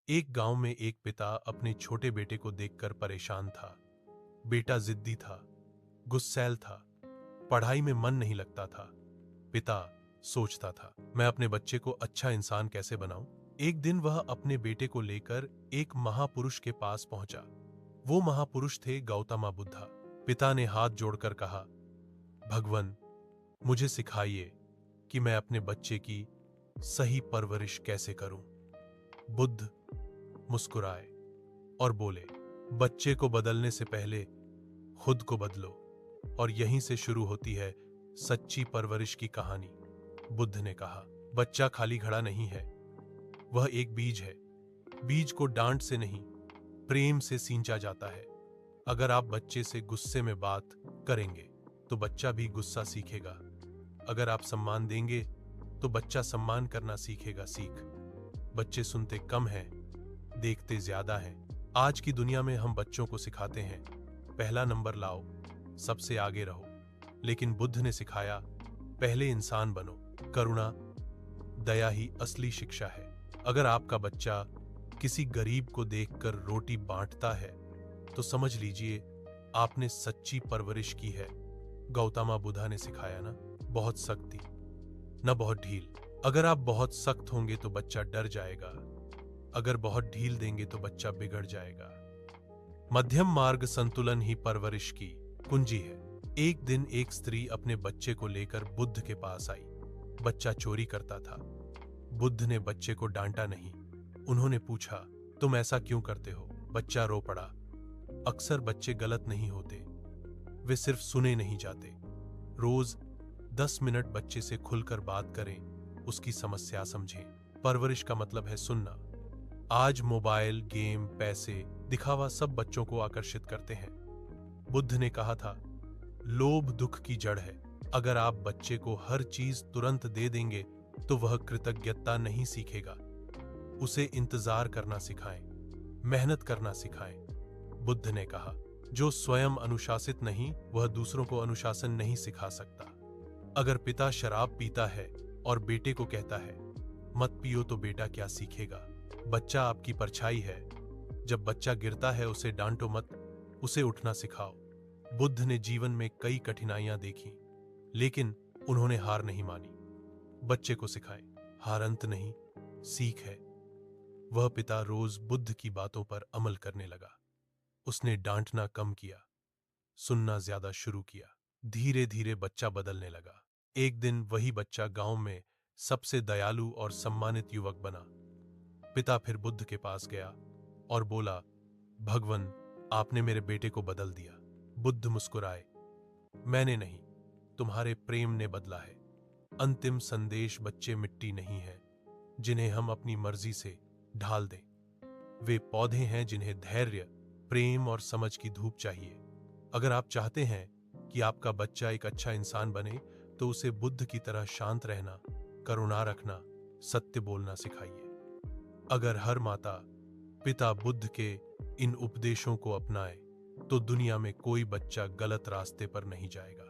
एक गांव में एक पिता अपने छोटे बेटे को देखकर परेशान था। बेटा जिद्दी था, गुस्सैल था, पढ़ाई में मन नहीं लगता था। पिता सोचता था, मैं अपने बच्चे को अच्छा इंसान कैसे बनाऊं। एक दिन वह अपने बेटे को लेकर एक महापुरुष के पास पहुंचा। वो महापुरुष थे गौतम बुद्धा। पिता ने हाथ जोड़कर कहा, भगवान, मुझे सिखाइए कि मैं अपने बच्चे की सही परवरिश कैसे करूं। बुद्ध मुस्कुराए और बोले, बच्चे को बदलने से पहले खुद को बदलो, और यहीं से शुरू होती है सच्ची परवरिश की कहानी। बुद्ध ने कहा, बच्चा खाली घड़ा नहीं है, वह एक बीज है। बीज को डांट से नहीं, प्रेम से सींचा जाता है। अगर आप बच्चे से गुस्से में बात करेंगे तो बच्चा भी गुस्सा सीखेगा। अगर आप सम्मान देंगे तो बच्चा सम्मान करना सीखेगा। बच्चे सुनते कम हैं, देखते ज्यादा हैं। आज की दुनिया में हम बच्चों को सिखाते हैं, पहला नंबर लाओ, सबसे आगे रहो। लेकिन बुद्ध ने सिखाया, पहले इंसान बनो। करुणा, दया ही असली शिक्षा है। अगर आपका बच्चा किसी गरीब को देखकर रोटी बांटता है तो समझ लीजिए आपने सच्ची परवरिश की है। गौतम बुद्धा ने सिखाया ना, बहुत सख्ती, न बहुत ढील। अगर आप बहुत सख्त होंगे तो बच्चा डर जाएगा, अगर बहुत ढील देंगे तो बच्चा बिगड़ जाएगा। मध्यम मार्ग, संतुलन ही परवरिश की कुंजी है। एक दिन एक स्त्री अपने बच्चे को लेकर बुद्ध के पास आई। बच्चा चोरी करता था। बुद्ध ने बच्चे को डांटा नहीं। उन्होंने पूछा, तुम ऐसा क्यों करते हो? बच्चा रो पड़ा। अक्सर बच्चे गलत नहीं होते, वे सिर्फ सुने नहीं जाते। रोज 10 मिनट बच्चे से खुलकर बात करें, उसकी समस्या समझें। परवरिश का मतलब है सुनना। आज मोबाइल, गेम, पैसे, दिखावा सब बच्चों को आकर्षित करते हैं। बुद्ध ने कहा था, लोभ दुख की जड़ है। अगर आप बच्चे को हर चीज तुरंत दे देंगे तो वह कृतज्ञता नहीं सीखेगा। उसे इंतजार करना सिखाएं, मेहनत करना सिखाएं। बुद्ध ने कहा, जो स्वयं अनुशासित नहीं वह दूसरों को अनुशासन नहीं सिखा सकता। अगर पिता शराब पीता है और बेटे को कहता है मत पियो तो बेटा क्या सीखेगा? बच्चा आपकी परछाई है। जब बच्चा गिरता है उसे डांटो मत, उसे उठना सिखाओ। बुद्ध ने जीवन में कई कठिनाइयां देखी, लेकिन उन्होंने हार नहीं मानी। बच्चे को सिखाएं, हार अंत नहीं, सीख है। वह पिता रोज बुद्ध की बातों पर अमल करने लगा। उसने डांटना कम किया, सुनना ज्यादा शुरू किया। धीरे धीरे बच्चा बदलने लगा। एक दिन वही बच्चा गांव में सबसे दयालु और सम्मानित युवक बना। पिता फिर बुद्ध के पास गया और बोला, भगवान, आपने मेरे बेटे को बदल दिया। बुद्ध मुस्कुराए, मैंने नहीं, तुम्हारे प्रेम ने बदला है। अंतिम संदेश, बच्चे मिट्टी नहीं है जिन्हें हम अपनी मर्जी से ढाल दें। वे पौधे हैं जिन्हें धैर्य, प्रेम और समझ की धूप चाहिए। अगर आप चाहते हैं कि आपका बच्चा एक अच्छा इंसान बने तो उसे बुद्ध की तरह शांत रहना, करुणा रखना, सत्य बोलना सिखाइए। अगर हर माता पिता बुद्ध के इन उपदेशों को अपनाए तो दुनिया में कोई बच्चा गलत रास्ते पर नहीं जाएगा।